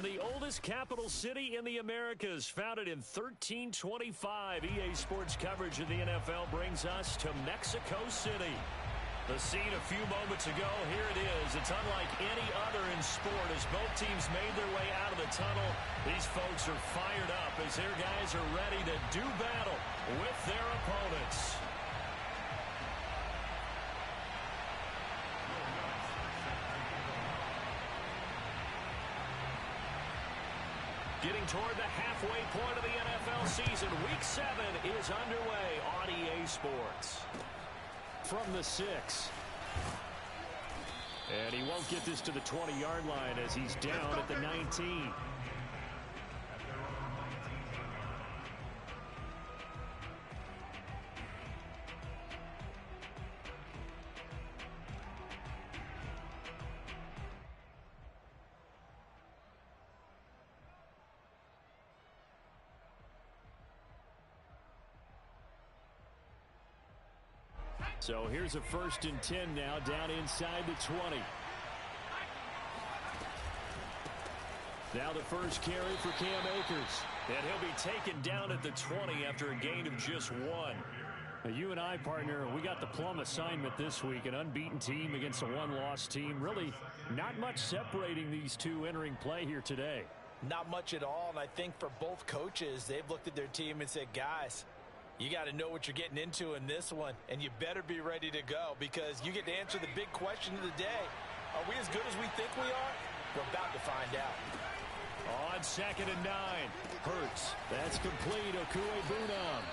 the oldest capital city in the Americas, founded in 1325, EA Sports coverage of the NFL brings us to Mexico City. The scene a few moments ago, here it is. It's unlike any other in sport as both teams made their way out of the tunnel. These folks are fired up as their guys are ready to do battle with their opponents. Getting toward the halfway point of the NFL season, Week 7 is underway on EA Sports. From the 6. And he won't get this to the 20-yard line as he's down at the 19. So here's a 1st and 10 now, down inside the 20. Now the first carry for Cam Akers. And he'll be taken down at the 20 after a gain of just 1. Now you and I, partner, we got the plum assignment this week. An unbeaten team against a one-loss team. Really not much separating these two entering play here today. Not much at all, and I think for both coaches, they've looked at their team and said, guys, you got to know what you're getting into in this one, and you better be ready to go because you get to answer the big question of the day. Are we as good as we think we are? We're about to find out. On 2nd and 9, Hurts. That's complete. Okue-Bunam.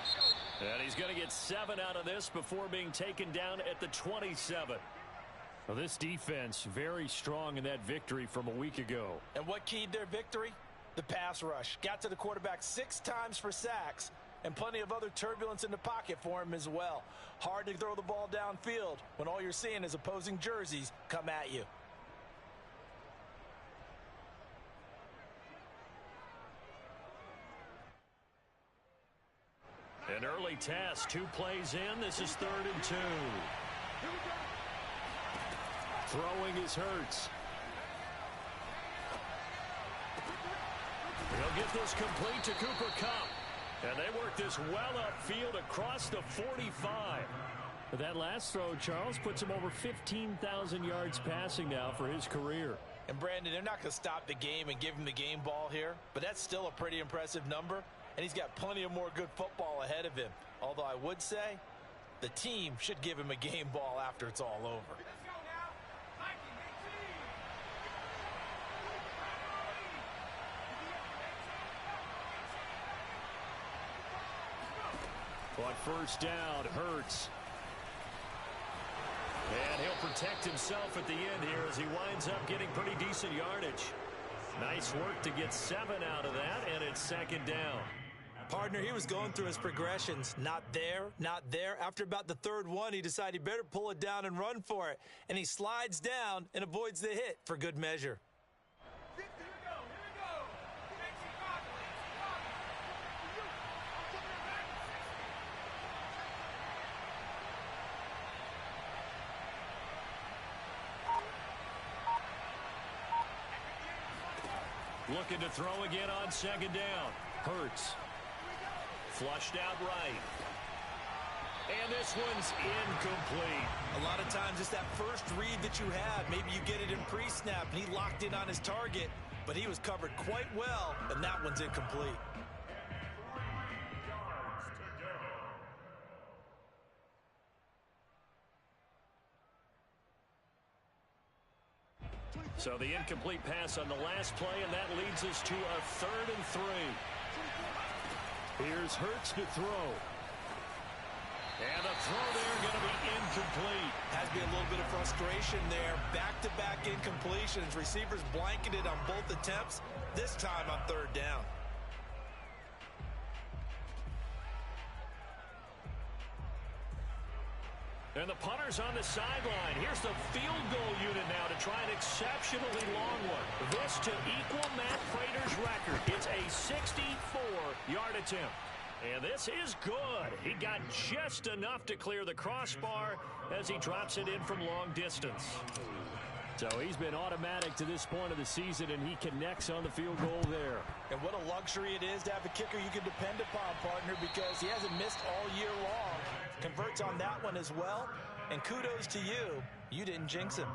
And he's going to get 7 out of this before being taken down at the 27. Well, this defense very strong in that victory from a week ago. And what keyed their victory? The pass rush. Got to the quarterback 6 times for sacks. And plenty of other turbulence in the pocket for him as well. Hard to throw the ball downfield when all you're seeing is opposing jerseys come at you. An early test, 2 plays in. This is 3rd and 2. Throwing is Hurts. He'll get this complete to Cooper Kupp. And they work this well upfield across the 45. But that last throw, Charles, puts him over 15,000 yards passing now for his career. And, Brandon, they're not going to stop the game and give him the game ball here. But that's still a pretty impressive number. And he's got plenty of more good football ahead of him. Although I would say the team should give him a game ball after it's all over. On 1st down, Hurts. And he'll protect himself at the end here as he winds up getting pretty decent yardage. Nice work to get 7 out of that, and it's 2nd down. Partner, he was going through his progressions. Not there, not there. After about the 3rd one, he decided he better pull it down and run for it. And he slides down and avoids the hit for good measure. Looking to throw again on 2nd down. Hurts. Flushed out right. And this one's incomplete. A lot of times it's that first read that you have. Maybe you get it in pre-snap, and he locked in on his target, but he was covered quite well, and that one's incomplete. So the incomplete pass on the last play, and that leads us to a 3rd and 3. Here's Hurts to throw. And the throw there going to be incomplete. Has to be a little bit of frustration there. Back-to-back incompletions. Receivers blanketed on both attempts, this time on 3rd down. And the punter's on the sideline. Here's the field goal unit now to try an exceptionally long one. This to equal Matt Prater's record. It's a 64-yard attempt. And this is good. He got just enough to clear the crossbar as he drops it in from long distance. So he's been automatic to this point of the season, and he connects on the field goal there. And what a luxury it is to have a kicker you can depend upon, partner, because he hasn't missed all year long. Converts on that one as well, and kudos to you. You didn't jinx him.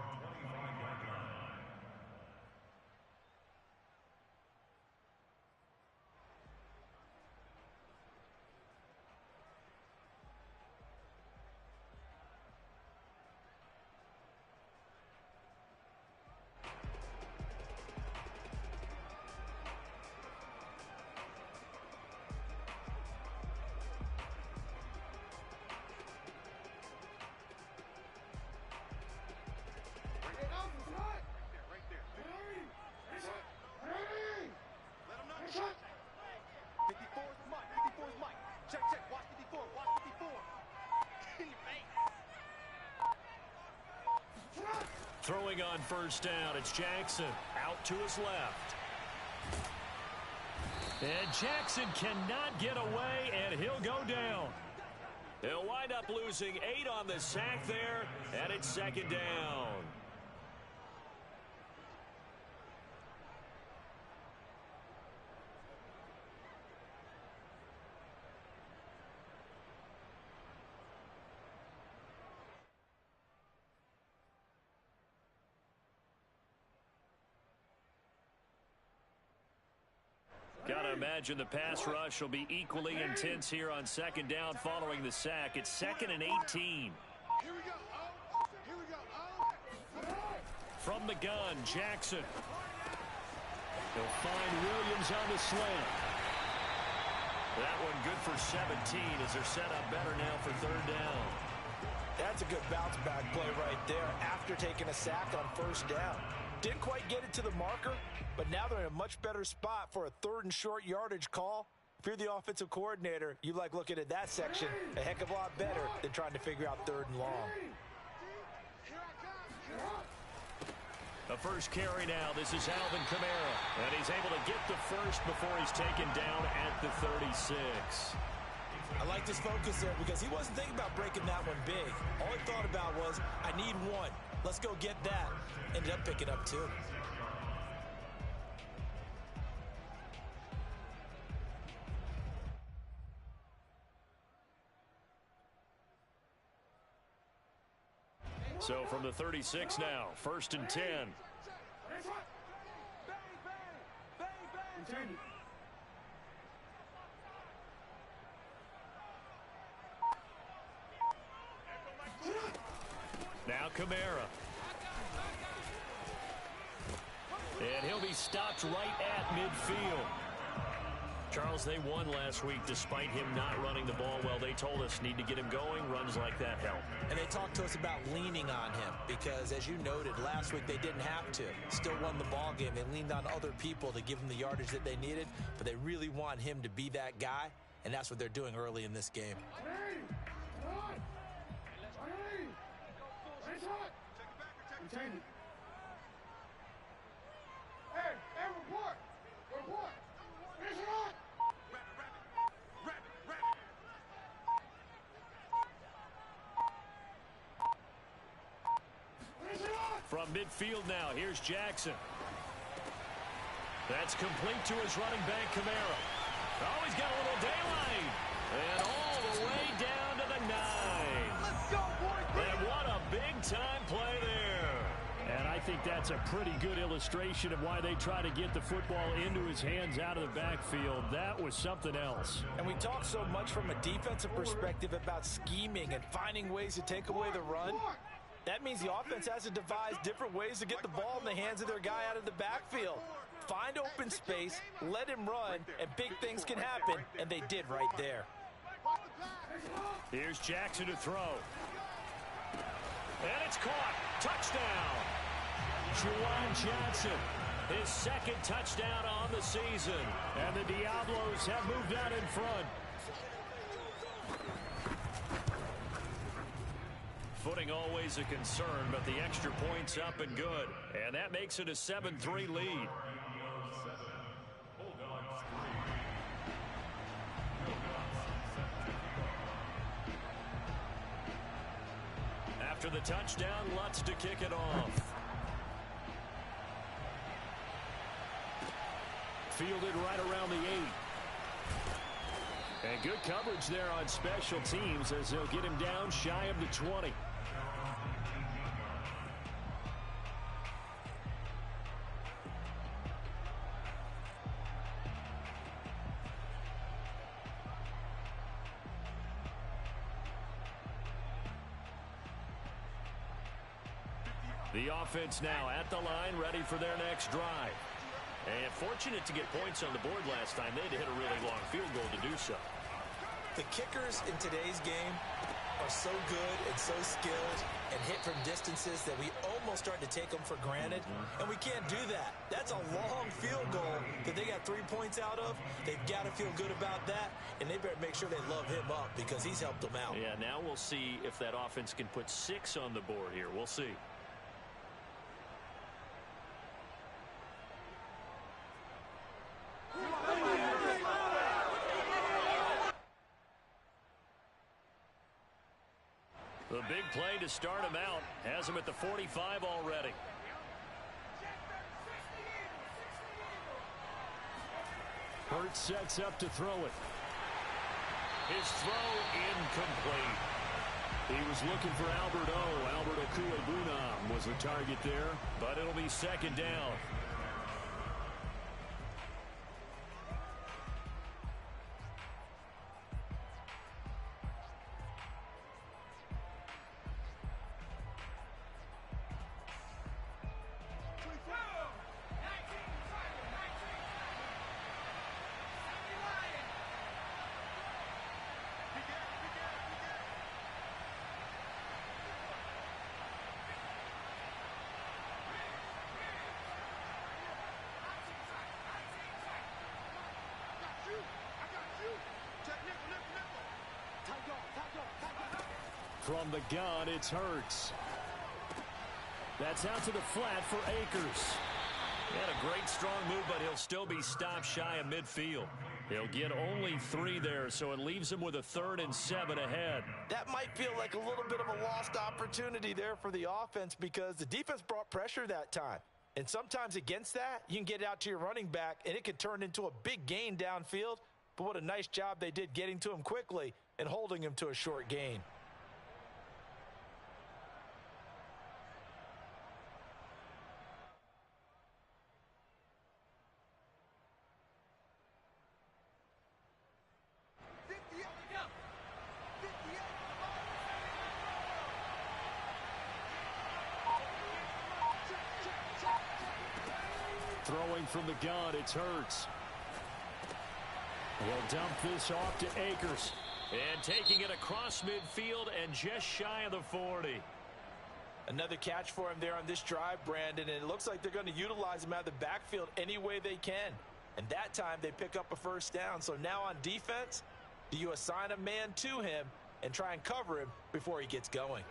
Throwing on first down, it's Jackson out to his left. And Jackson cannot get away, and he'll go down. He'll wind up losing 8 on the sack there, and it's second down. Gotta imagine the pass rush will be equally intense here on second down following the sack. It's 2nd and 18. From the gun, Jackson. He'll find Williams on the slant. That one good for 17 as they're set up better now for third down. That's a good bounce back play right there after taking a sack on first down. Didn't quite get it to the marker, but now they're in a much better spot for a 3rd and short yardage call. If you're the offensive coordinator, you like looking at that section a heck of a lot better than trying to figure out 3rd and long. The first carry now. This is Alvin Kamara, and he's able to get the first before he's taken down at the 36. I liked his focus there because he wasn't thinking about breaking that one big. All he thought about was, I need one. Let's go get that. Ended up picking up 2. So from the 36 now, 1st and 10. Now Kamara. And he'll be stopped right at midfield. Charles, they won last week despite him not running the ball well. They told us need to get him going. Runs like that help. And they talked to us about leaning on him because, as you noted, last week they didn't have to. Still won the ball game. They leaned on other people to give them the yardage that they needed, but they really want him to be that guy, and that's what they're doing early in this game. From midfield now, here's Jackson. That's complete to his running back, Kamara. Oh, he's got a little daylight. And all the way down to the 9. Let's go, boys. And what a big-time play there. And I think that's a pretty good illustration of why they try to get the football into his hands out of the backfield. That was something else. And we talk so much from a defensive perspective about scheming and finding ways to take away the run. That means the offense has to devise different ways to get the ball in the hands of their guy out of the backfield. Find open space, let him run, and big things can happen, and they did right there. Here's Jackson to throw. And it's caught. Touchdown. Juwan Johnson, his 2nd touchdown on the season. And the Diablos have moved out in front. Footing always a concern, but the extra point's up and good. And that makes it a 7-3 lead. After the touchdown, Lutz to kick it off. fielded right around the 8. And good coverage there on special teams as they'll get him down shy of the 20. The offense now at the line, ready for their next drive. And fortunate to get points on the board last time. They had to hit a really long field goal to do so. The kickers in today's game are so good and so skilled and hit from distances that we almost start to take them for granted. And we can't do that. That's a long field goal that they got 3 points out of. They've got to feel good about that, and they better make sure they love him up because he's helped them out. Yeah, now we'll see if that offense can put 6 on the board here. We'll see. The big play to start him out has him at the 45 already. Hurts sets up to throw it. His throw incomplete. He was looking for Albert Okuebunam was the target there, but it'll be second down. From the gun, it's Hurts. That's out to the flat for Akers. He had a great strong move, but he'll still be stopped shy of midfield. He'll get only 3 there, so it leaves him with a 3rd and 7 ahead. That might feel like a little bit of a lost opportunity there for the offense because the defense brought pressure that time. And sometimes against that, you can get it out to your running back, and it could turn into a big gain downfield. But what a nice job they did getting to him quickly and holding him to a short gain. Throwing from the gun, it's Hurts. He'll dump this off to Akers. And taking it across midfield and just shy of the 40. Another catch for him there on this drive, Brandon, and it looks like they're going to utilize him out of the backfield any way they can. And that time they pick up a first down. So now on defense, do you assign a man to him and try and cover him before he gets going?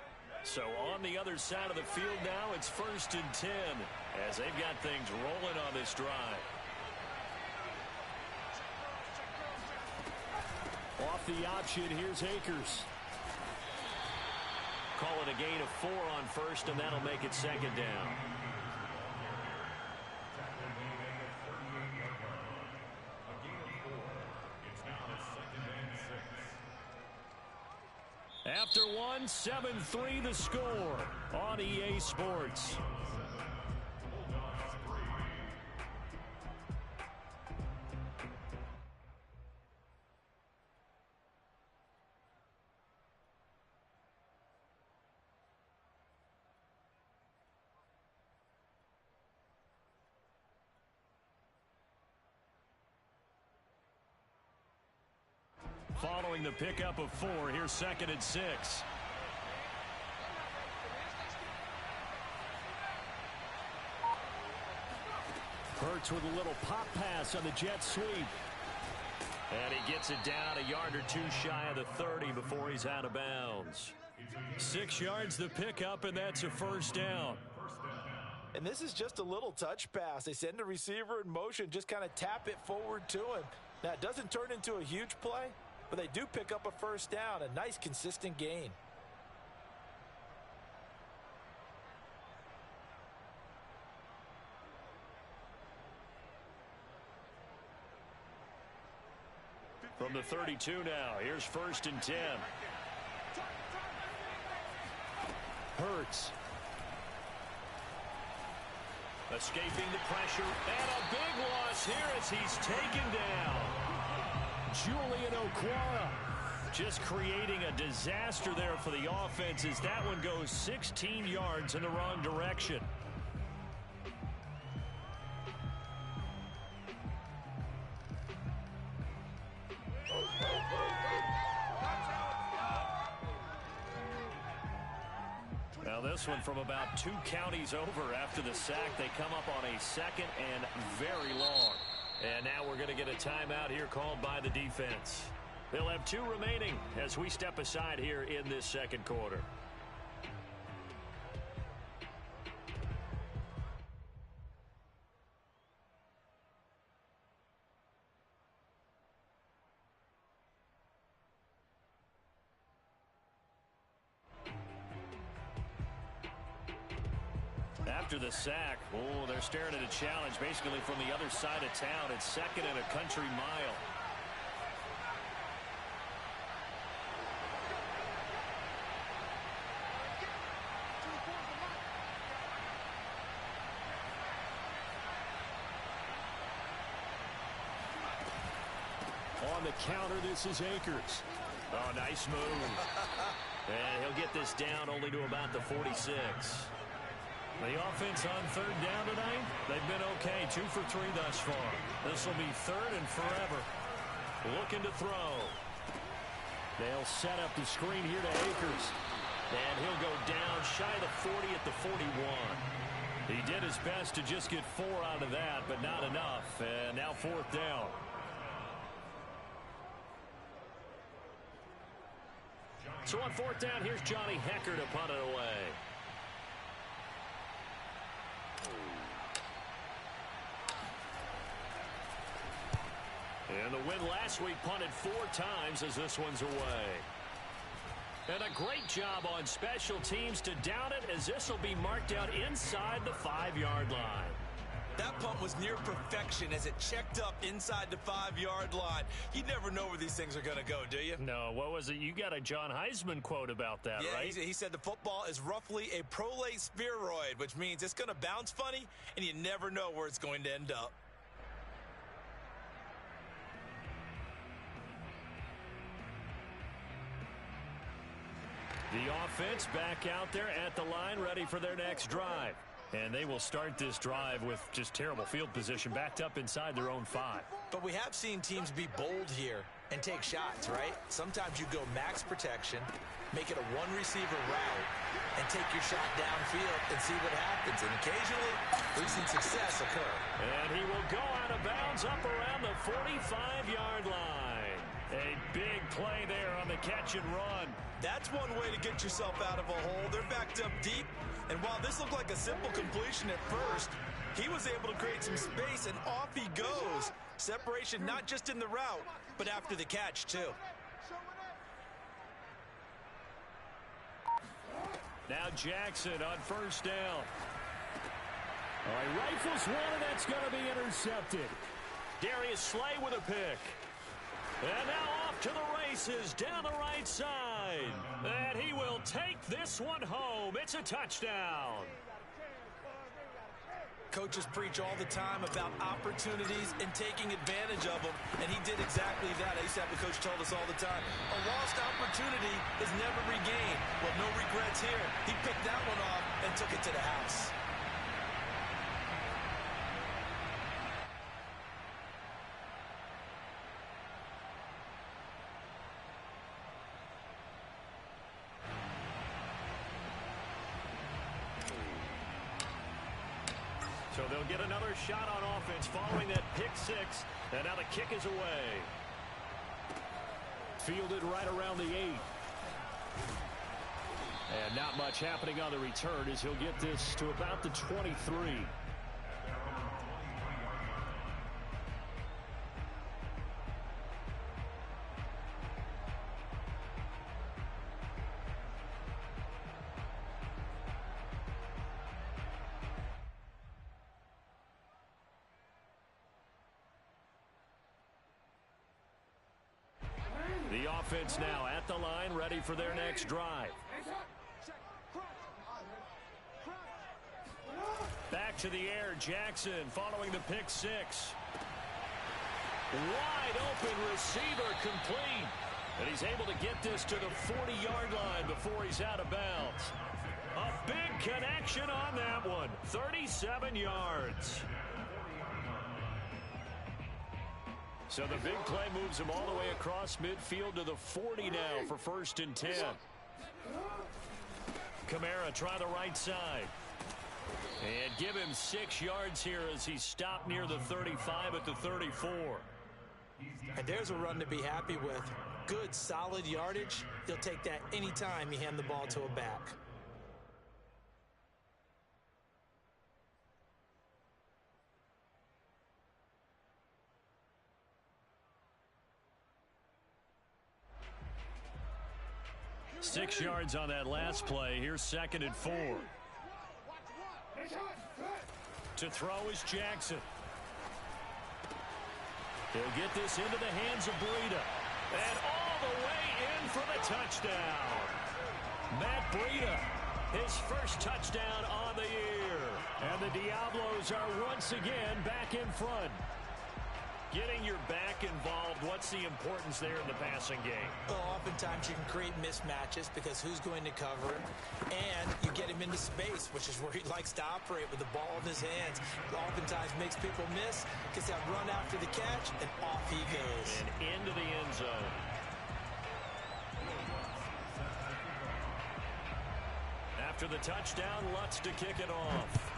So on the other side of the field now, it's 1st and 10 as they've got things rolling on this drive. Off the option, here's Akers. Call it a gain of 4 on 1st, and that'll make it 2nd down. After 1, 7-3 the score on EA Sports. Following the pickup of 4, here's 2nd and 6. Hurts with a little pop pass on the jet sweep. And he gets it down a yard or 2 shy of the 30 before he's out of bounds. 6 yards the pickup, and that's a 1st down. And this is just a little touch pass. They send the receiver in motion, just kind of tap it forward to him. Now, it doesn't turn into a huge play, but they do pick up a 1st down, a nice consistent gain. From the 32 now, here's 1st and 10. Hurts. Escaping the pressure, and a big loss here as he's taken down. Julian Okwara just creating a disaster there for the offense as that one goes 16 yards in the wrong direction. Now this one from about 2 counties over after the sack. They come up on a 2nd and very long. And now we're going to get a timeout here called by the defense. They'll have 2 remaining as we step aside here in this 2nd quarter. After the sack, they're staring at a challenge basically from the other side of town. It's 2nd and a country mile. On the counter, this is Akers. Oh, nice move. And he'll get this down only to about the 46. The offense on 3rd down tonight, they've been okay. 2 for 3 thus far. This will be 3rd and forever. Looking to throw. They'll set up the screen here to Akers. And he'll go down shy of the 40 at the 41. He did his best to just get 4 out of that, but not enough. And now 4th down. So on 4th down, here's Johnny Hecker to punt it away. And the win last week punted 4 times as this one's away. And a great job on special teams to down it as this will be marked out inside the 5-yard line. That punt was near perfection as it checked up inside the 5-yard line. You never know where these things are going to go, do you? No, what was it? You got a John Heisman quote about that, right? Yeah, he said the football is roughly a prolate spheroid, which means it's going to bounce funny, and you never know where it's going to end up. The offense back out there at the line, ready for their next drive. And they will start this drive with just terrible field position, backed up inside their own 5. But we have seen teams be bold here and take shots, right? Sometimes you go max protection, make it a 1-receiver route, and take your shot downfield and see what happens. And occasionally, we've seen success occur. And he will go out of bounds up around the 45-yard line. A big play there on the catch and run. That's one way to get yourself out of a hole. They're backed up deep, and while this looked like a simple completion at first, he was able to create some space, and off he goes. Separation not just in the route, but after the catch, too. Now Jackson on 1st down. All right, rifles one, and that's going to be intercepted. Darius Slay with a pick. And now off to the races down the right side. And he will take this one home. It's a touchdown. Coaches preach all the time about opportunities and taking advantage of them, and he did exactly that. I used to have a coach told us all the time, a lost opportunity is never regained. Well, no regrets here. He picked that one off and took it to the house. So they'll get another shot on offense following that pick 6. And now the kick is away. Fielded right around the 8. And not much happening on the return as he'll get this to about the 23. offense now at the line, ready for their next drive. Back to the air, Jackson following the pick six. Wide open receiver complete. And he's able to get this to the 40-yard line before he's out of bounds. A big connection on that one. 37 yards. So the big play moves him all the way across midfield to the 40 now for 1st and 10. Kamara try the right side. And give him 6 yards here as he's stopped near the 35 at the 34. And there's a run to be happy with. Good, solid yardage. He'll take that anytime you hand the ball to a back. Six yards on that last play. Here's 2nd and 4. To throw is Jackson. He'll get this into the hands of Breida. And all the way in for the touchdown. Matt Breida, his first touchdown on the year. And the Diablos are once again back in front. Getting your back involved, what's the importance there in the passing game? Well, oftentimes you can create mismatches because who's going to cover him, and you get him into space, which is where he likes to operate with the ball in his hands. Oftentimes makes people miss, gets that run after the catch, and off he goes. And into the end zone. After the touchdown, Lutz to kick it off.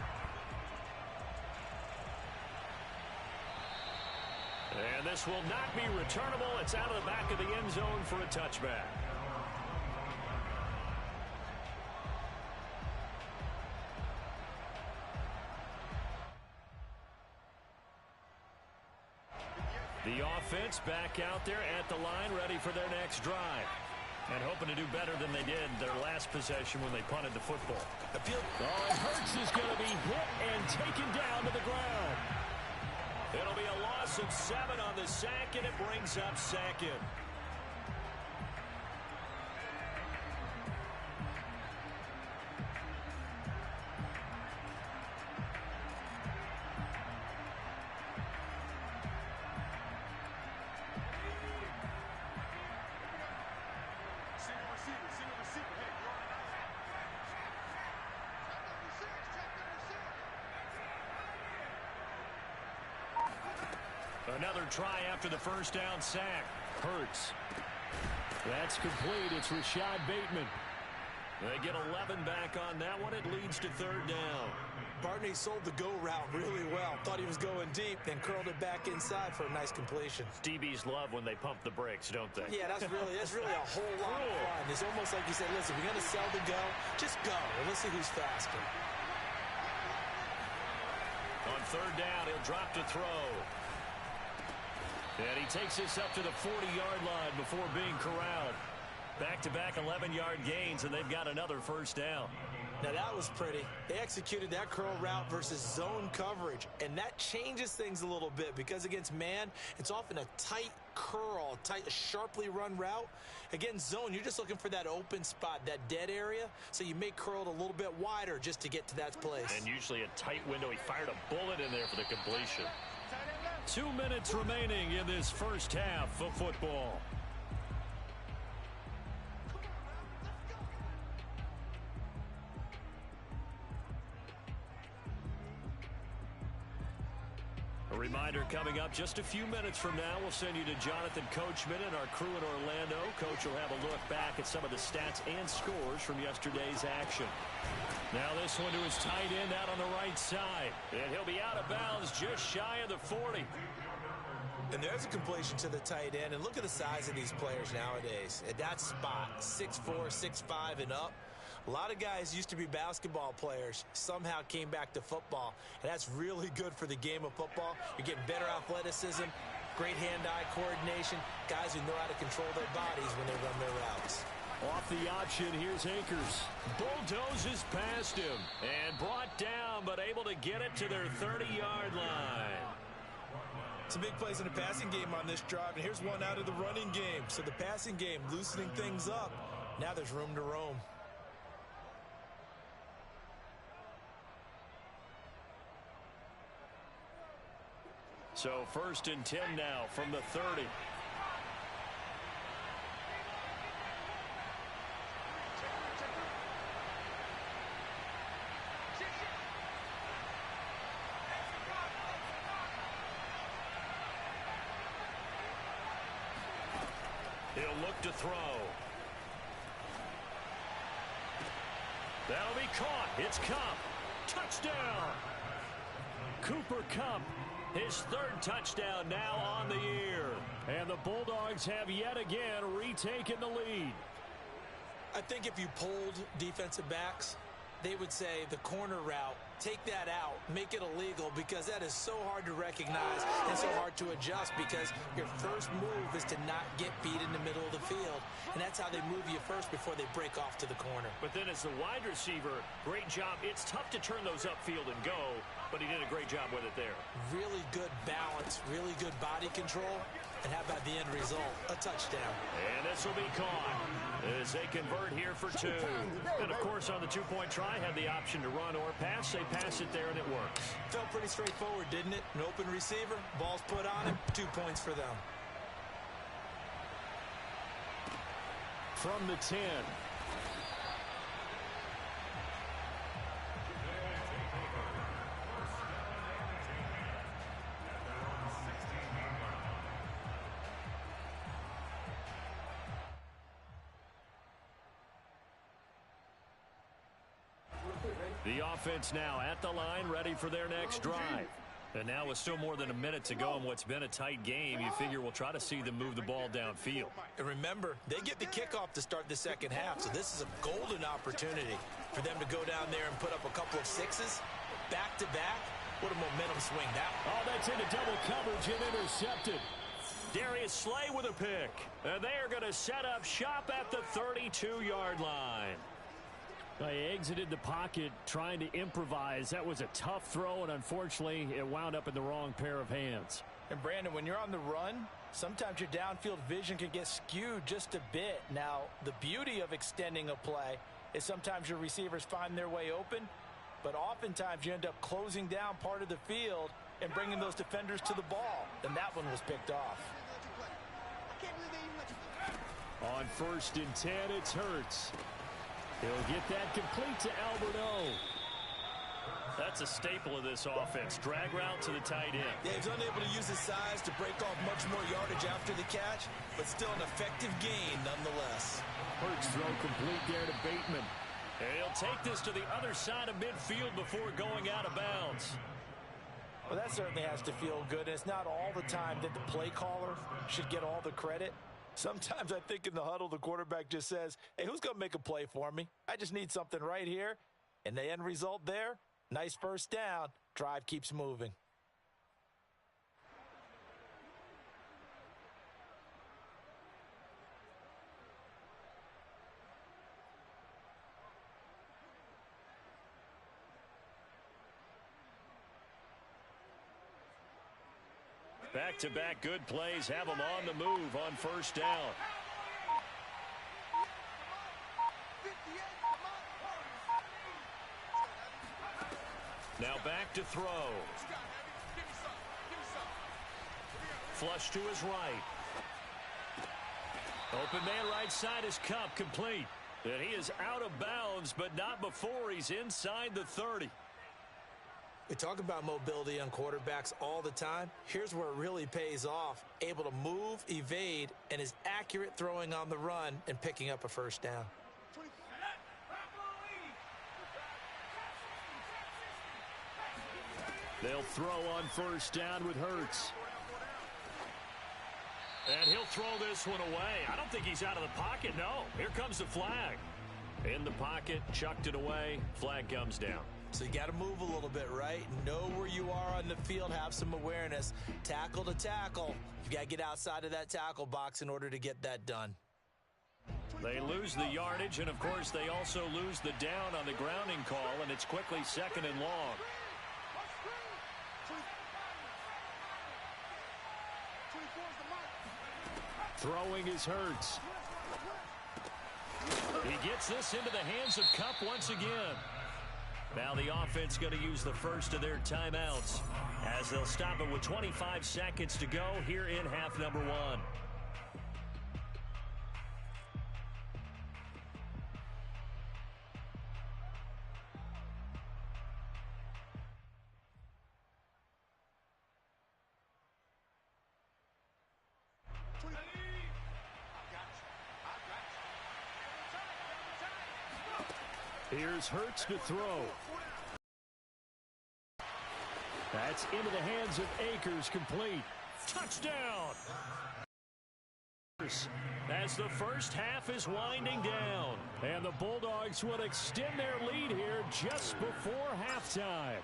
And this will not be returnable. It's out of the back of the end zone for a touchback. The offense back out there at the line, ready for their next drive. And hoping to do better than they did their last possession when they punted the football. Oh, and Hurts is going to be hit and taken down to the ground. It'll be a loss of 7 on the sack, and it brings up 2nd. Another try after the first down sack. Hurts. That's complete. It's Rashad Bateman. They get 11 back on that one. It leads to 3rd down. Barney sold the go route really well. Thought he was going deep, then curled it back inside for a nice completion. DBs love when they pump the brakes, don't they? Yeah, that's really a whole lot of fun. It's almost like you said, listen, we're going to sell the go. Just go, and let's see who's faster. On 3rd down, he'll drop to throw. And he takes this up to the 40-yard line before being corralled. Back-to-back 11-yard gains, and they've got another 1st down. Now, that was pretty. They executed that curl route versus zone coverage, and that changes things a little bit because against man, it's often a tight curl, tight, sharply run route. Against zone, you're just looking for that open spot, that dead area, so you may curl it a little bit wider just to get to that place. And usually a tight window. He fired a bullet in there for the completion. 2 minutes remaining in this first half of football. A reminder coming up just a few minutes from now, we'll send you to Jonathan Coachman and our crew in Orlando. Coach will have a look back at some of the stats and scores from yesterday's action. Now this one to his tight end out on the right side. And he'll be out of bounds just shy of the 40. And there's a completion to the tight end. And look at the size of these players nowadays. At that spot, 6'4", 6'5", and up. A lot of guys used to be basketball players, somehow came back to football. And that's really good for the game of football. You're getting better athleticism, great hand-eye coordination, guys who know how to control their bodies when they run their routes. Off the option, here's Akers. Bulldozes past him and brought down, but able to get it to their 30-yard line. Some big plays in the passing game on this drive, and here's one out of the running game. So the passing game loosening things up. Now there's room to roam. So 1st and 10 now from the 30. He'll look to throw. That'll be caught. It's Kupp. Touchdown. Cooper Kupp, his 3rd touchdown now on the year. And the Bulldogs have yet again retaken the lead. I think if you polled defensive backs, they would say the corner route, take that out, make it illegal, because that is so hard to recognize and so hard to adjust, because your first move is to not get beat in the middle of the field. And that's how they move you first before they break off to the corner. But then as the wide receiver, great job. It's tough to turn those upfield and go, but he did a great job with it there. Really good balance, really good body control. And how about the end result? A touchdown. And this will be caught as they convert here for 2. And, of course, on the 2-point try, had the option to run or pass. They pass it there, and it works. Felt pretty straightforward, didn't it? An open receiver, ball's put on him, 2 points for them. From the 10. The offense now at the line, ready for their next drive. And now with still more than a minute to go in what's been a tight game, you figure we'll try to see them move the ball downfield. And remember, they get the kickoff to start the second half, so this is a golden opportunity for them to go down there and put up a couple of 6s back-to-back. What a momentum swing that one. Oh, that's into double coverage and intercepted. Darius Slay with a pick. And they are going to set up shop at the 32-yard line. They exited the pocket trying to improvise. That was a tough throw, and unfortunately, it wound up in the wrong pair of hands. And, Brandon, when you're on the run, sometimes your downfield vision can get skewed just a bit. Now, the beauty of extending a play is sometimes your receivers find their way open, but oftentimes you end up closing down part of the field and bringing those defenders to the ball. And that one was picked off. On 1st and 10, it's Hurts. He'll get that complete to Albert O. That's a staple of this offense. Drag route to the tight end. Yeah, he's unable to use his size to break off much more yardage after the catch, but still an effective gain nonetheless. Hurts throw complete there to Bateman. And he'll take this to the other side of midfield before going out of bounds. Well, that certainly has to feel good. It's not all the time that the play caller should get all the credit. Sometimes I think in the huddle, the quarterback just says, hey, who's going to make a play for me? I just need something right here. And the end result there, nice first down. Drive keeps moving. Back-to-back good plays have them on the move on 1st down. Now back to throw. Flush to his right. Open man right side is Kupp, complete. And he is out of bounds, but not before he's inside the 30. We talk about mobility on quarterbacks all the time. Here's where it really pays off. Able to move, evade, and is accurate throwing on the run and picking up a first down. They'll throw on 1st down with Hurts. And he'll throw this one away. I don't think he's out of the pocket, no. Here comes the flag. In the pocket, chucked it away, flag comes down. So you got to move a little bit, right? Know where you are on the field, have some awareness. Tackle to tackle. You got to get outside of that tackle box in order to get that done. They lose the yardage, and of course they also lose the down on the grounding call, and it's quickly 2nd and long. Throwing is Hurts. He gets this into the hands of Kupp once again. Now the offense going to use the first of their timeouts as they'll stop it with 25 seconds to go here in half number one. Here's Hurts to throw. That's into the hands of Akers, complete. Touchdown! As the first half is winding down, and the Bulldogs will extend their lead here just before halftime.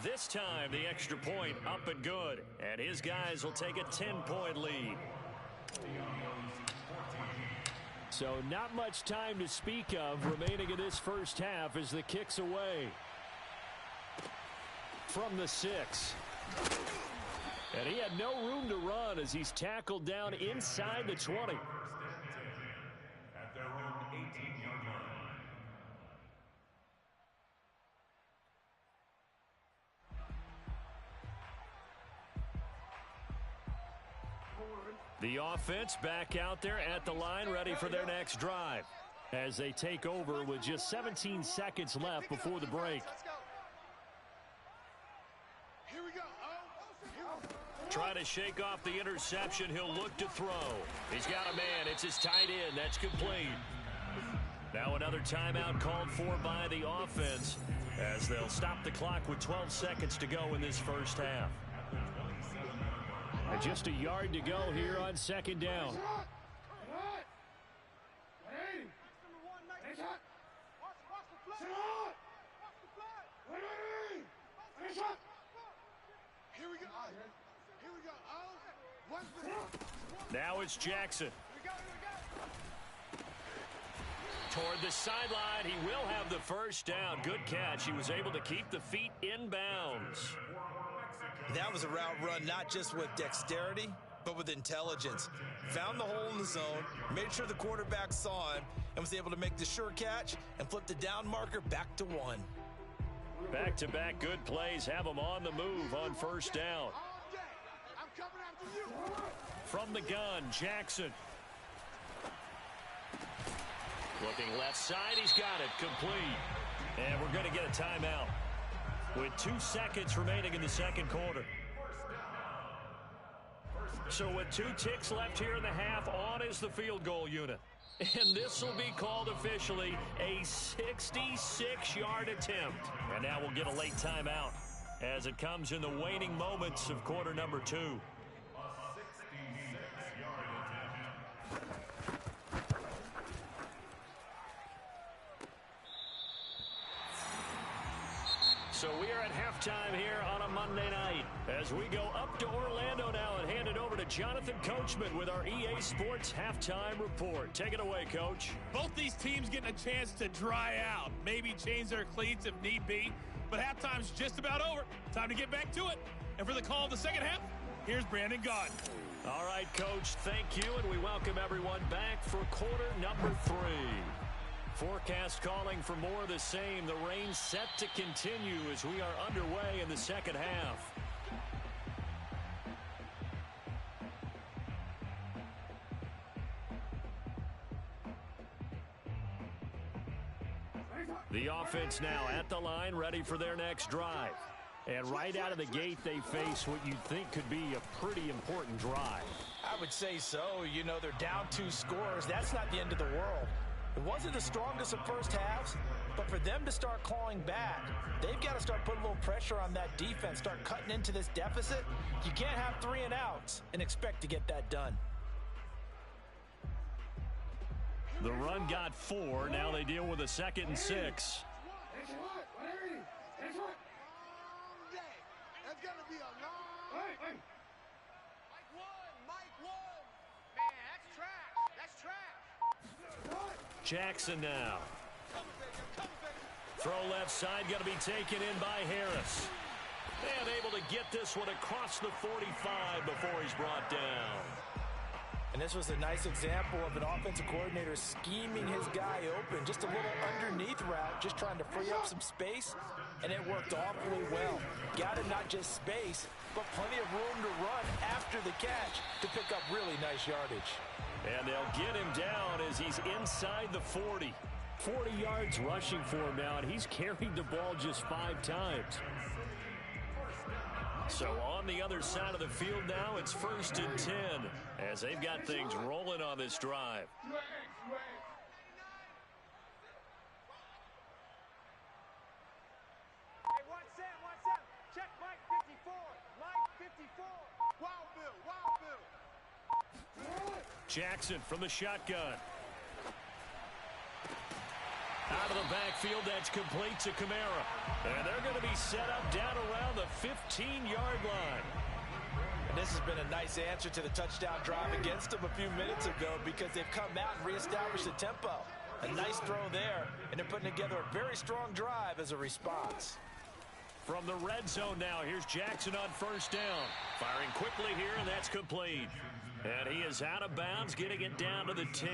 This time, the extra point up and good, and his guys will take a 10-point lead. So not much time to speak of remaining in this first half as the kick's away. From the 6. And he had no room to run as he's tackled down inside the 20. At their own 18-yard line. The offense back out there at the line, ready for their next drive as they take over with just 17 seconds left before the break. Here we go. Try to shake off the interception. He'll look to throw. He's got a man. It's his tight end. That's complete. Now another timeout called for by the offense as they'll stop the clock with 12 seconds to go in this first half. And just a yard to go here on second down. Now it's Jackson. Toward the sideline, he will have the first down. Good catch. He was able to keep the feet in bounds. That was a route run not just with dexterity, but with intelligence. Found the hole in the zone, made sure the quarterback saw him, and was able to make the sure catch and flip the down marker back to 1. Back-to-back good plays have him on the move on first down. From the gun, Jackson. Looking left side, he's got it, complete. And we're going to get a timeout with 2 seconds remaining in the second quarter. So with 2 ticks left here in the half, on is the field goal unit. And this will be called officially a 66-yard attempt. And now we'll get a late timeout as it comes in the waning moments of quarter number 2. So we are at halftime here on a Monday night as we go up to Orlando now and hand it over to Jonathan Coachman with our EA Sports Halftime Report. Take it away, Coach. Both these teams getting a chance to dry out, maybe change their cleats if need be, but halftime's just about over. Time to get back to it. And for the call of the second half, here's Brandon Gaudin. All right, Coach, thank you, and we welcome everyone back for quarter number 3. Forecast calling for more of the same. The rain set to continue as we are underway in the second half. The offense now at the line, ready for their next drive. And right out of the gate, they face what you'd think could be a pretty important drive. I would say so. You know, they're down 2 scores. That's not the end of the world. It wasn't the strongest of first halves, but for them to start clawing back, they've got to start putting a little pressure on that defense, start cutting into this deficit. You can't have 3 and outs and expect to get that done. The run got 4. Now they deal with a 2nd and 6. That's going to be a long... Mike one. Man, that's trash. That's trash. Jackson now. Throw left side, going to be taken in by Harris. And able to get this one across the 45 before he's brought down. And this was a nice example of an offensive coordinator scheming his guy open. Just a little underneath route, just trying to free up some space, and it worked awfully well. Got it, not just space, but plenty of room to run after the catch to pick up really nice yardage. And they'll get him down as he's inside the 40. 40 yards rushing for him now, and he's carried the ball just 5 times. So on the other side of the field now, it's 1st and 10 as they've got things rolling on this drive. Hey, what's up? Check Mike 54. Mike 54. Wild Bill. Jackson from the shotgun. Out of the backfield, that's complete to Kamara. And they're going to be set up down around the 15-yard line. And this has been a nice answer to the touchdown drive against them a few minutes ago because they've come out and reestablished the tempo. A nice throw there, and they're putting together a very strong drive as a response. From the red zone now, here's Jackson on 1st down. Firing quickly here, and that's complete. And he is out of bounds, getting it down to the 10.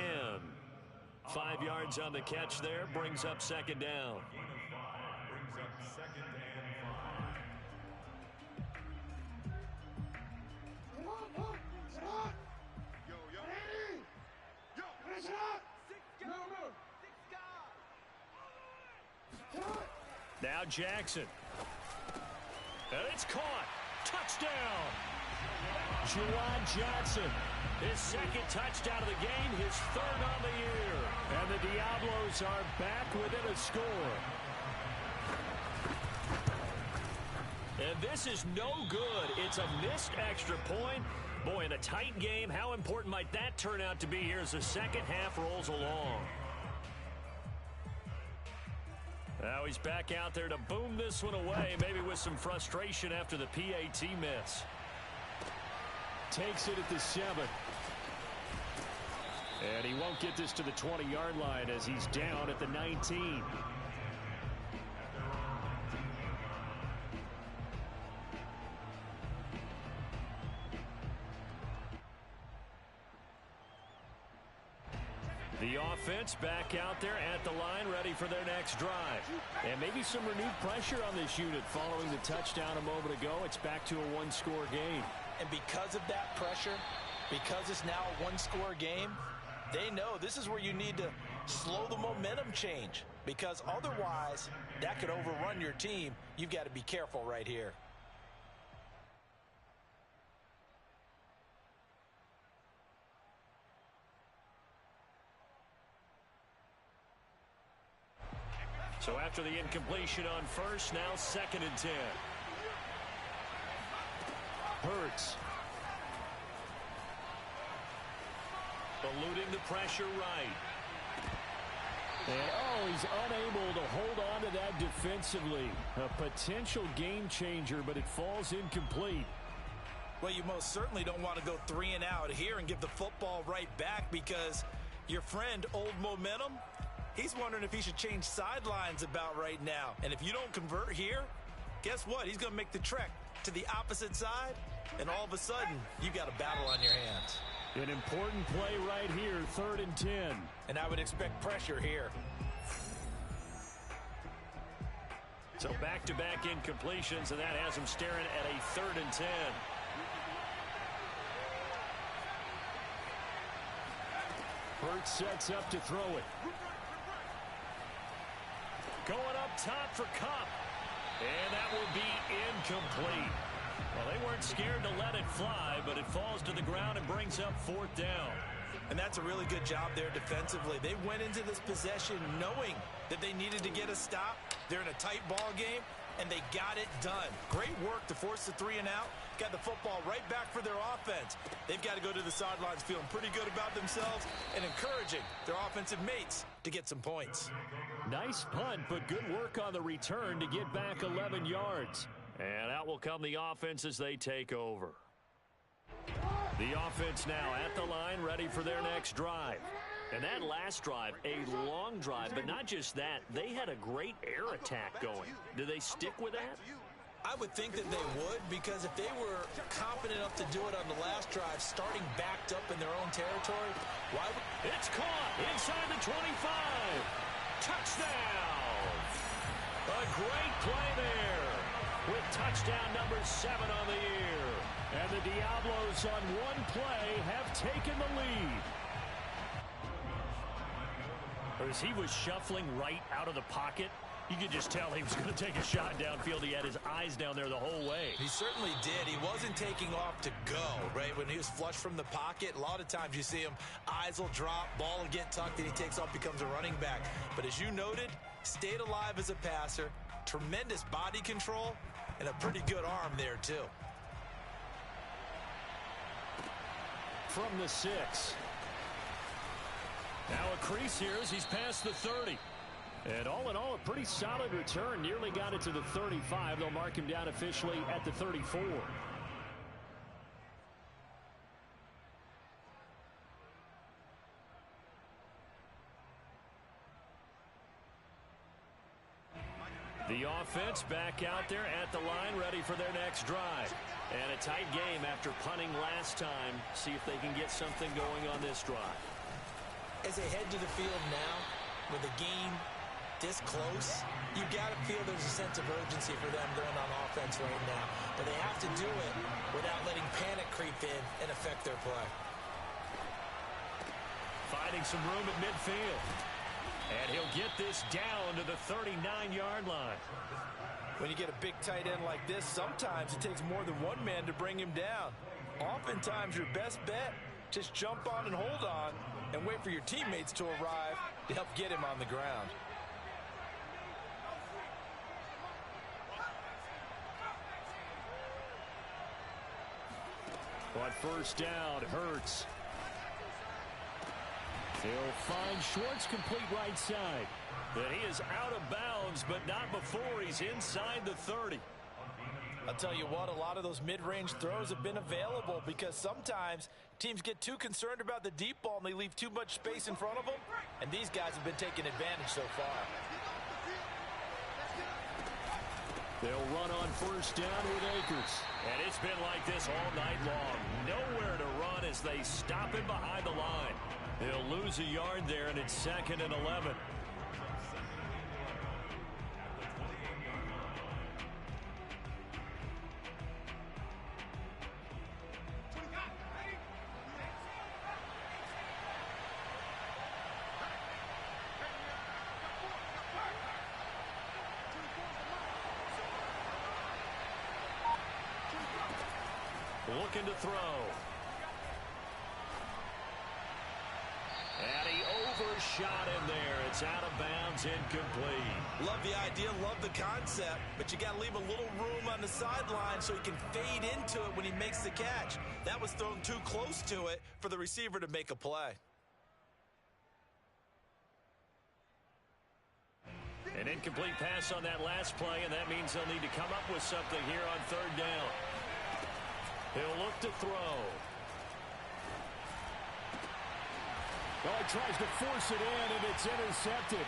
5 yards on the catch there, brings up 2nd down. Now Jackson. And it's caught. Touchdown. Juwan Johnson. His 2nd touchdown of the game, his 3rd on the year. And the Diablos are back within a score. And this is no good. It's a missed extra point. Boy, in a tight game, how important might that turn out to be here as the second half rolls along? Now he's back out there to boom this one away, maybe with some frustration after the PAT miss. Takes it at the 7. And he won't get this to the 20-yard line as he's down at the 19. The offense back out there at the line, ready for their next drive. And maybe some renewed pressure on this unit following the touchdown a moment ago. It's back to a 1-score game. And because of that pressure, because it's now a 1-score game, they know this is where you need to slow the momentum change. Because otherwise, that could overrun your team. You've got to be careful right here. So after the incompletion on 1st, now 2nd and 10. Hurts. Eluding the pressure right. And, he's unable to hold on to that defensively. A potential game changer, but it falls incomplete. Well, you most certainly don't want to go 3 and out here and give the football right back because your friend, Old Momentum, he's wondering if he should change sidelines about right now. And if you don't convert here, guess what? He's going to make the trek to the opposite side, and all of a sudden, you got a battle on your hands. An important play right here, 3rd and 10. And I would expect pressure here. So back-to-back incompletions, and that has him staring at a 3rd and 10. Hurts sets up to throw it. Going up top for Kupp. And that will be incomplete. Well, they weren't scared to let it fly, but it falls to the ground and brings up 4th down. And that's a really good job there defensively. They went into this possession knowing that they needed to get a stop. They're in a tight ball game, and they got it done. Great work to force the 3 and out. Got the football right back for their offense. They've got to go to the sidelines feeling pretty good about themselves and encouraging their offensive mates to get some points. Nice punt, but good work on the return to get back 11 yards. And out will come the offense as they take over. The offense now at the line, ready for their next drive. And that last drive, a long drive, but not just that. They had a great air attack going. Do they stick with that? I would think that they would, because if they were confident enough to do it on the last drive, starting backed up in their own territory, why would... It's caught inside the 25. Touchdown. A great play there with touchdown number 7 on the year. And the Diablos on one play have taken the lead. As he was shuffling right out of the pocket, you could just tell he was going to take a shot downfield. He had his eyes down there the whole way. He certainly did. He wasn't taking off to go, right? When he was flush from the pocket, a lot of times you see him, eyes will drop, ball will get tucked, and he takes off, becomes a running back. But as you noted, stayed alive as a passer, tremendous body control, and a pretty good arm there, too. From the 6. Now a crease here as he's past the 30. And all in all, a pretty solid return. Nearly got it to the 35. They'll mark him down officially at the 34. The offense back out there at the line, ready for their next drive. And a tight game after punting last time. See if they can get something going on this drive. As they head to the field now, with the game this close, you got to feel there's a sense of urgency for them going on offense right now. But they have to do it without letting panic creep in and affect their play. Finding some room at midfield. And he'll get this down to the 39-yard line. When you get a big tight end like this, sometimes it takes more than one man to bring him down. Oftentimes, your best bet, just jump on and hold on and wait for your teammates to arrive to help get him on the ground. But first down, Hurts. He'll find Schwartz complete right side. And he is out of bounds, but not before he's inside the 30. I'll tell you what, a lot of those mid-range throws have been available because sometimes teams get too concerned about the deep ball and they leave too much space in front of them. And these guys have been taking advantage so far. They'll run on first down with Akers. And it's been like this all night long. Nowhere to run as they stop him behind the line. They'll lose a yard there, and it's 2nd and 11. Looking to throw. And he overshot him there. It's out of bounds, incomplete. Love the idea, love the concept, but you got to leave a little room on the sideline so he can fade into it when he makes the catch. That was thrown too close to it for the receiver to make a play. An incomplete pass on that last play, and that means they'll need to come up with something here on third down. He'll look to throw. Oh, he tries to force it in, and it's intercepted.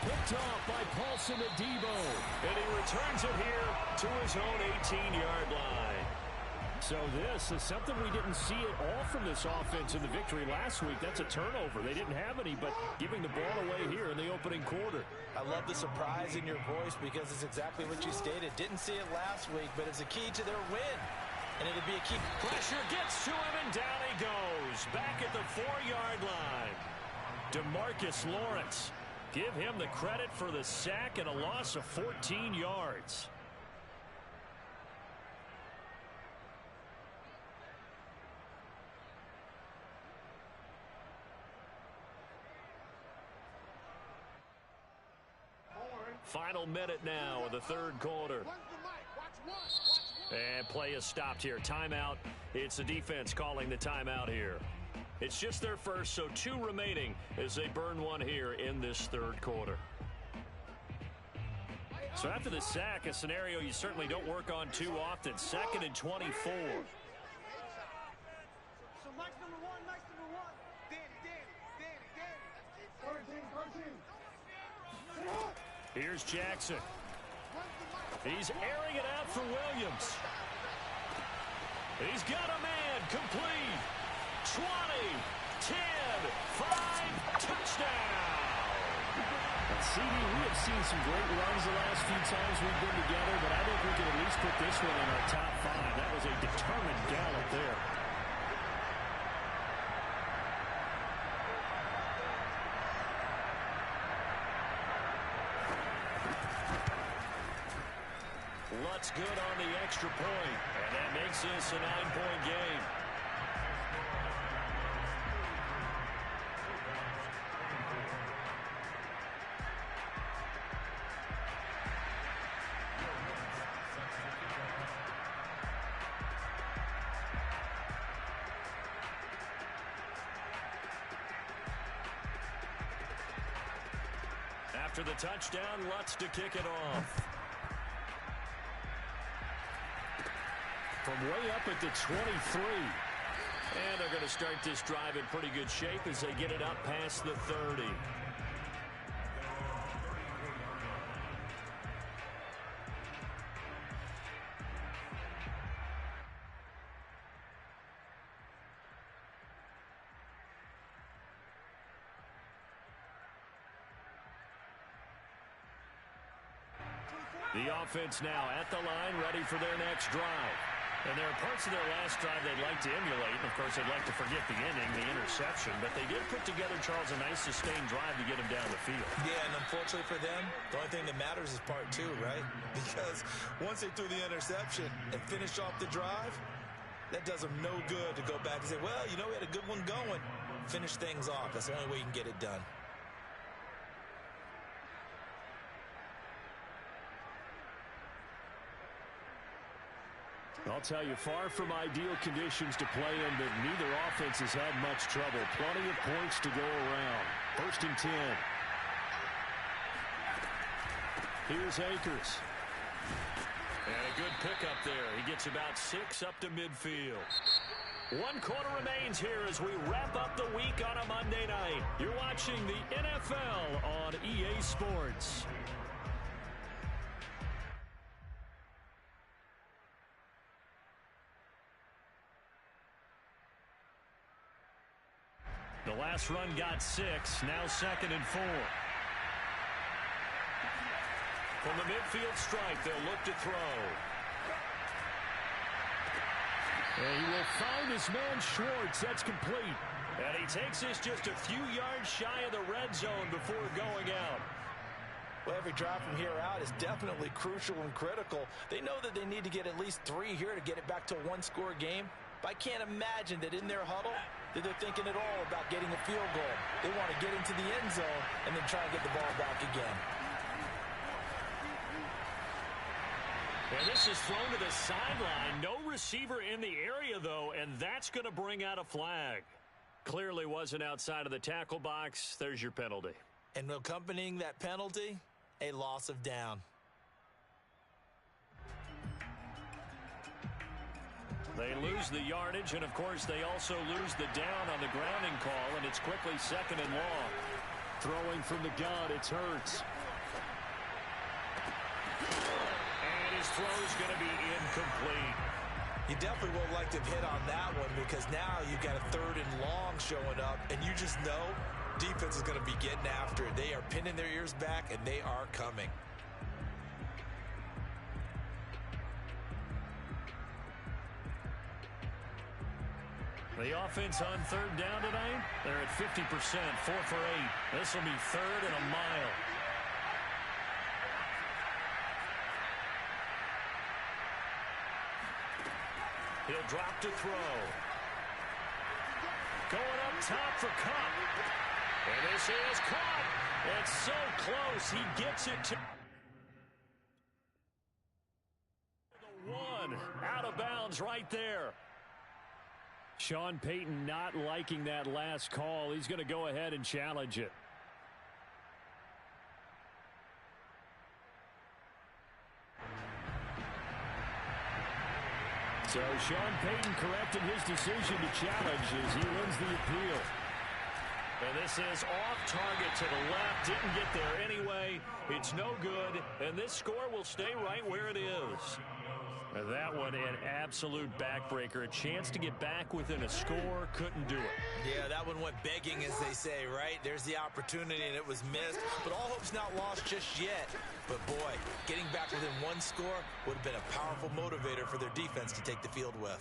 Picked off by Paulson Adebo. And he returns it here to his own 18-yard line. So this is something we didn't see at all from this offense in the victory last week. That's a turnover. They didn't have any, but giving the ball away here in the opening quarter. I love the surprise in your voice because it's exactly what you stated. Didn't see it last week, but it's a key to their win. And it'll be a key. Pressure gets to him, and down he goes. Back at the 4-yard line. DeMarcus Lawrence. Give him the credit for the sack and a loss of 14 yards. Final minute now of the third quarter. And play is stopped here. Timeout. It's the defense calling the timeout here. It's just their first, so 2 remaining as they burn one here in this third quarter. So after the sack, a scenario you certainly don't work on too often. 2nd and 24. So Mike's number one. Danny. Here's Jackson. He's airing it out for Williams. He's got a man complete. 20, 10, 5, touchdown. CD, we have seen some great runs the last few times we've been together, but I think we can at least put this one in our top 5. That was a determined gallop there. Lutt's good on the extra point, and that makes this a 9-point game. After the touchdown, Lutz to kick it off. From way up at the 23. And they're going to start this drive in pretty good shape as they get it up past the 30. The offense now at the line, ready for their next drive. And there are parts of their last drive they'd like to emulate. And, of course, they'd like to forget the inning, the interception. But they did put together, Charles, a nice sustained drive to get him down the field. Yeah, and unfortunately for them, the only thing that matters is part 2, right? Because once they threw the interception and finished off the drive, that does them no good to go back and say, well, you know, we had a good one going. Finish things off. That's the only way you can get it done. I'll tell you, far from ideal conditions to play in, but neither offense has had much trouble. Plenty of points to go around. 1st and 10. Here's Akers. And a good pickup there. He gets about 6 up to midfield. 1 quarter remains here as we wrap up the week on a Monday night. You're watching the NFL on EA Sports. The last run got 6, now 2nd and 4. From the midfield stripe, they'll look to throw. And he will find his man Schwartz. That's complete. And he takes this just a few yards shy of the red zone before going out. Well, every drive from here out is definitely crucial and critical. They know that they need to get at least 3 here to get it back to a 1-score game. But I can't imagine that in their huddle that they're thinking at all about getting a field goal. They want to get into the end zone and then try and get the ball back again. And this is thrown to the sideline. No receiver in the area, though, and that's going to bring out a flag. Clearly wasn't outside of the tackle box. There's your penalty. And accompanying that penalty, a loss of down. They lose the yardage, and, of course, they also lose the down on the grounding call, and it's quickly 2nd and long. Throwing from the gun, it's Hurts. And his throw is going to be incomplete. You definitely would like to hit on that one because now you've got a 3rd and long showing up, and you just know defense is going to be getting after it. They are pinning their ears back, and they are coming. The offense on 3rd down tonight, they're at 50%, 4 for 8. This will be 3rd and a mile. He'll drop to throw. Going up top for Cup. And this is caught. It's so close. He gets it to the 1. Out of bounds right there. Sean Payton not liking that last call. He's going to go ahead and challenge it. So Sean Payton correcting his decision to challenge as he wins the appeal. And this is off target to the left. Didn't get there anyway. It's no good. And this score will stay right where it is. And that one, an absolute backbreaker. A chance to get back within a score. Couldn't do it. Yeah, that one went begging, as they say, right? There's the opportunity, and it was missed. But all hope's not lost just yet. But, boy, getting back within one score would have been a powerful motivator for their defense to take the field with.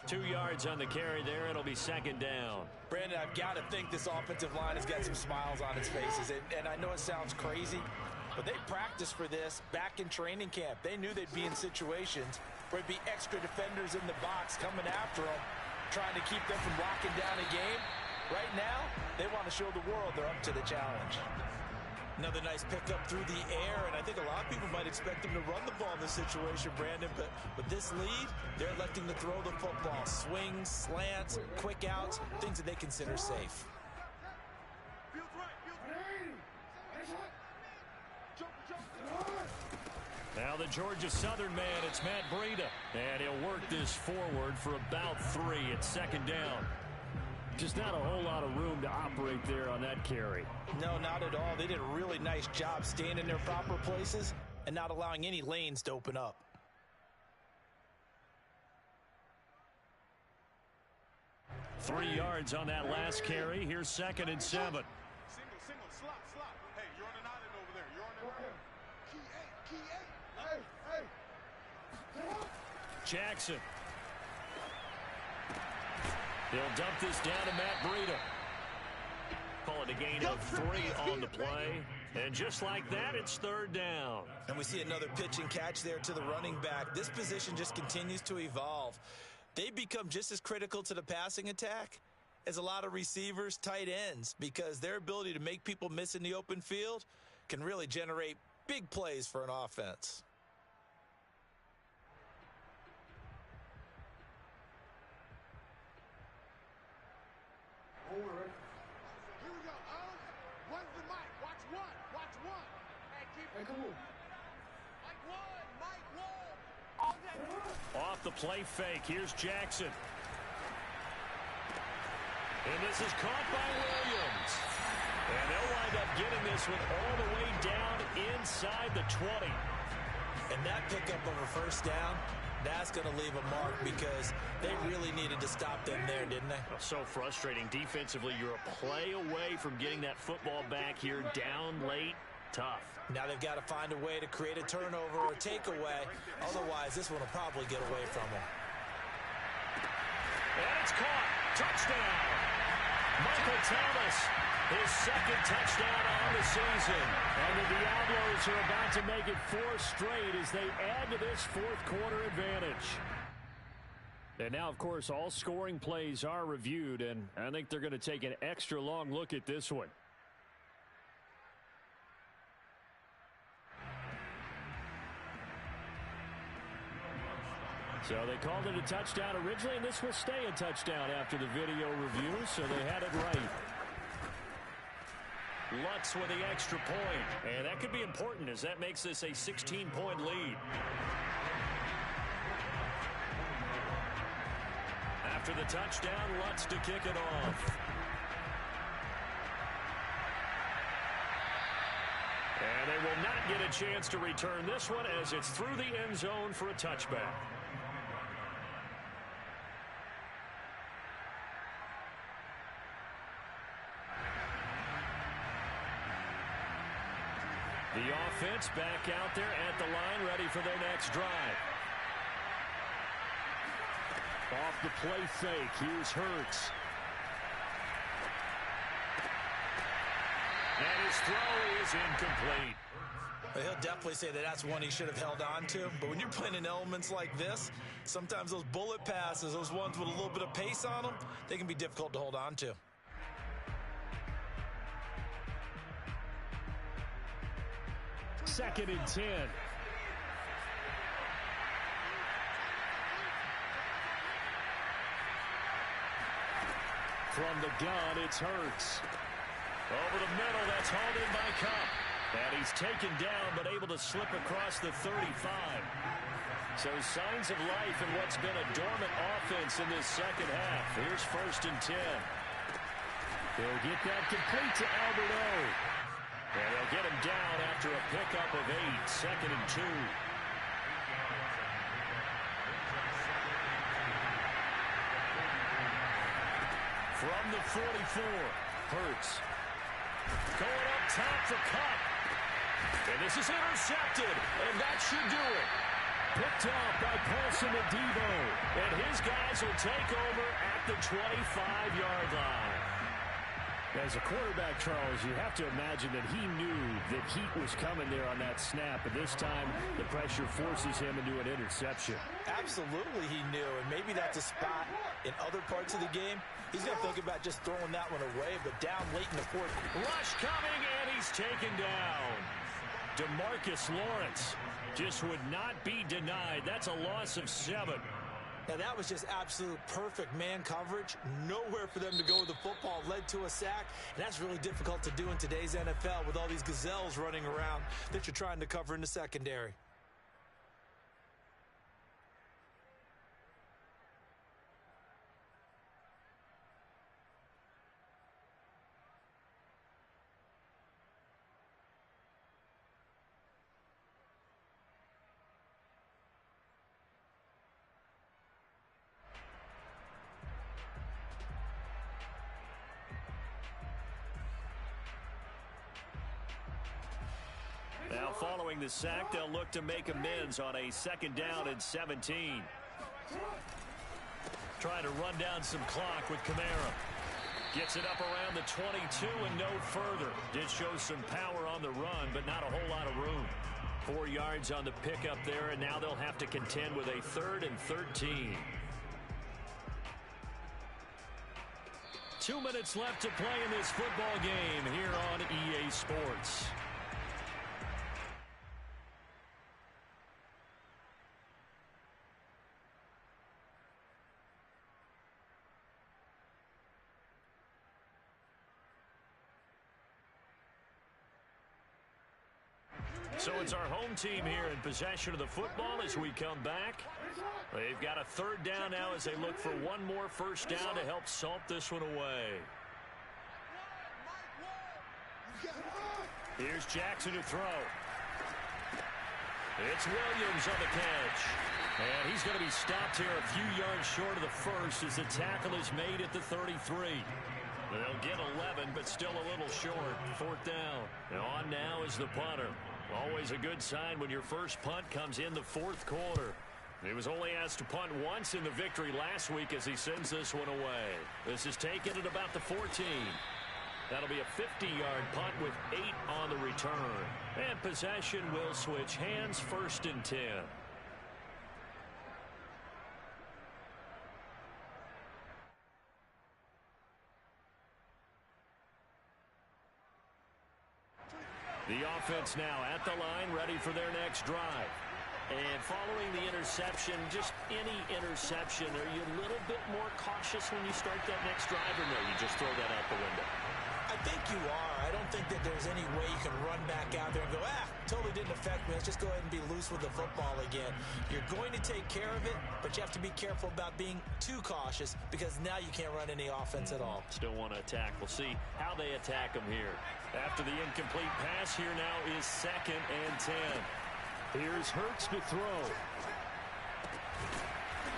2 yards on the carry there. It'll be second down. Brandon, I've got to think this offensive line has got some smiles on its faces. And I know it sounds crazy, but they practiced for this back in training camp. They knew they'd be in situations where it'd be extra defenders in the box coming after them, trying to keep them from locking down a game. Right now, they want to show the world they're up to the challenge. Another nice pickup through the air, and I think a lot of people might expect them to run the ball in this situation, Brandon, but with this lead, they're electing to throw the football. Swings, slants, quick outs, things that they consider safe. Now the Georgia Southern man, it's Matt Breida. And he'll work this forward for about 3. It's second down. Just not a whole lot of room to operate there on that carry. No, not at all. They did a really nice job staying in their proper places and not allowing any lanes to open up. Three yards on that last carry. Here's second and 7. Single, slot. Hey, you're on an island over there. You're on an island. Key 8. Hey. Jackson. They'll dump this down to Matt Breida. Call it a gain of 3 on the play. And just like that, it's third down. And we see another pitch and catch there to the running back. This position just continues to evolve. They become just as critical to the passing attack as a lot of receivers, tight ends, because their ability to make people miss in the open field can really generate big plays for an offense. Here we go. One's the mic. Watch one. Hey, keep it. Come on. Mike one. All day. Off the play fake. Here's Jackson. And this is caught by Williams. And they'll wind up getting this one all the way down inside the 20. And that pickup of a first down, that's going to leave a mark because they really needed to stop them there, didn't they? So frustrating. Defensively, you're a play away from getting that football back here down late. Tough. Now they've got to find a way to create a turnover or takeaway. Otherwise, this one will probably get away from them. And it's caught. Touchdown. Michael Thomas, his second touchdown on the season. And the Diablos are about to make it 4 straight as they add to this fourth quarter advantage. And now, of course, all scoring plays are reviewed, and I think they're going to take an extra long look at this one. So they called it a touchdown originally, and this will stay a touchdown after the video review, so they had it right. Lutz with the extra point, and that could be important as that makes this a 16-point lead. After the touchdown, Lutz to kick it off. And they will not get a chance to return this one as it's through the end zone for a touchback. The offense back out there at the line, ready for their next drive. Off the play fake, here's Hurts. And his throw is incomplete. Well, he'll definitely say that that's one he should have held on to. But when you're playing in elements like this, sometimes those bullet passes, those ones with a little bit of pace on them, they can be difficult to hold on to. Second and 10. From the gun, it's Hurts. Over the middle, that's hauled in by Cup. And he's taken down, but able to slip across the 35. So signs of life in what's been a dormant offense in this second half. Here's first and 10. They'll get that complete to Alberto. And they'll get him down after a pickup of 8, 2nd and 2. From the 44, Hurts. Going up top for Cup. And this is intercepted, and that should do it. Picked off by Paulson Adebo. And his guys will take over at the 25-yard line. As a quarterback, Charles, you have to imagine that he knew that heat was coming there on that snap, and this time the pressure forces him into an interception. Absolutely he knew, and maybe that's a spot in other parts of the game. He's going to think about just throwing that one away, but down late in the fourth. Rush coming, and he's taken down. DeMarcus Lawrence just would not be denied. That's a loss of 7. Now, that was just absolute perfect man coverage. Nowhere for them to go with the football. Led to a sack, and that's really difficult to do in today's NFL with all these gazelles running around that you're trying to cover in the secondary. Now, following the sack, they'll look to make amends on a 2nd down and 17. Trying to run down some clock with Kamara. Gets it up around the 22 and no further. Did show some power on the run, but not a whole lot of room. 4 yards on the pickup there, and now they'll have to contend with a 3rd and 13. 2 minutes left to play in this football game here on EA Sports. So it's our home team here in possession of the football as we come back. They've got a 3rd down now as they look for one more 1st down to help salt this one away. Here's Jackson to throw. It's Williams on the catch. And he's going to be stopped here a few yards short of the 1st as the tackle is made at the 33. They'll get 11, but still a little short. 4th down. And on now is the punter. Always a good sign when your first punt comes in the 4th quarter. He was only asked to punt once in the victory last week as he sends this one away. This is taken at about the 14. That'll be a 50-yard punt with 8 on the return. And possession will switch hands, 1st and 10. The offense now at the line, ready for their next drive. And following the interception, just any interception, are you a little bit more cautious when you start that next drive, or no, you just throw that out the window? I think you are. I don't think that there's any way you can run back out there and go, totally didn't affect me. Let's just go ahead and be loose with the football again. You're going to take care of it, but you have to be careful about being too cautious because now you can't run any offense at all. Still want to attack. We'll see how they attack them here. After the incomplete pass, here now is 2nd and 10. Here's Hurts to throw.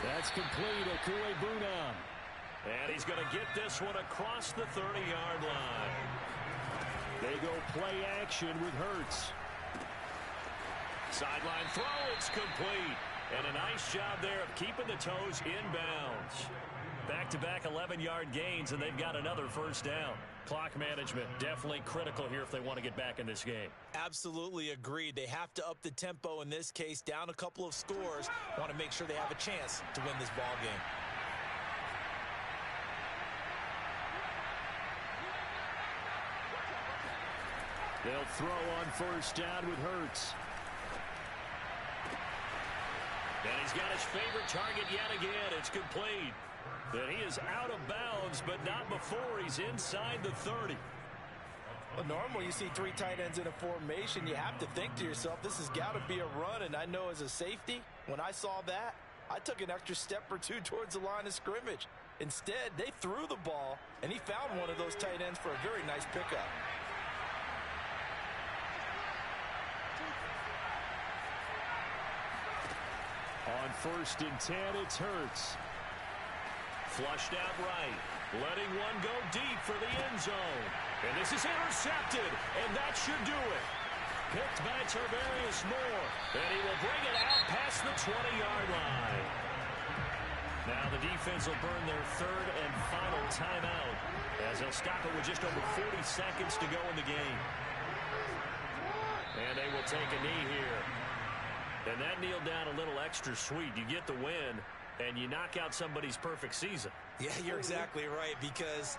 That's complete. Okuwebunam. And he's going to get this one across the 30-yard line. They go play action with Hurts. Sideline throw, it's complete. And a nice job there of keeping the toes inbounds. Back-to-back 11-yard gains, and they've got another 1st down. Clock management definitely critical here if they want to get back in this game. Absolutely agreed. They have to up the tempo in this case, down a couple of scores. Want to make sure they have a chance to win this ball game. They'll throw on 1st down with Hurts. And he's got his favorite target yet again. It's complete. And he is out of bounds, but not before he's inside the 30. Well, normally you see 3 tight ends in a formation. You have to think to yourself, this has got to be a run. And I know as a safety, when I saw that, I took an extra step or 2 towards the line of scrimmage. Instead, they threw the ball, and he found one of those tight ends for a very nice pickup. On 1st and 10, it's Hurts. Flushed out right. Letting one go deep for the end zone. And this is intercepted, and that should do it. Picked by Tarvarius Moore, and he will bring it out past the 20-yard line. Now the defense will burn their 3rd and final timeout as they'll stop it with just over 40 seconds to go in the game. And they will take a knee here. And that kneeled down a little extra sweet. You get the win, and you knock out somebody's perfect season. Yeah, you're exactly right, because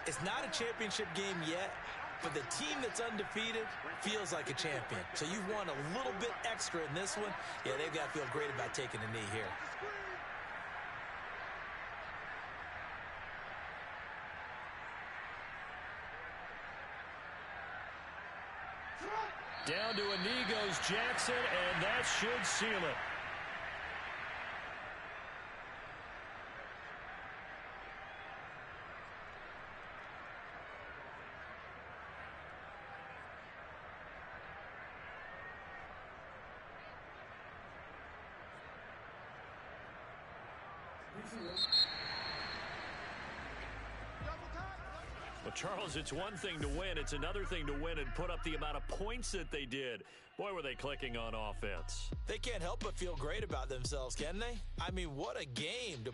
it's not a championship game yet, but the team that's undefeated feels like a champion. So you've won a little bit extra in this one. Yeah, they've got to feel great about taking a knee here. Down to a knee goes Jackson, and that should seal it. Well, Charles, it's one thing to win. It's another thing to win and put up the amount of points that they did. Boy, were they clicking on offense. They can't help but feel great about themselves, can they? I mean, what a game to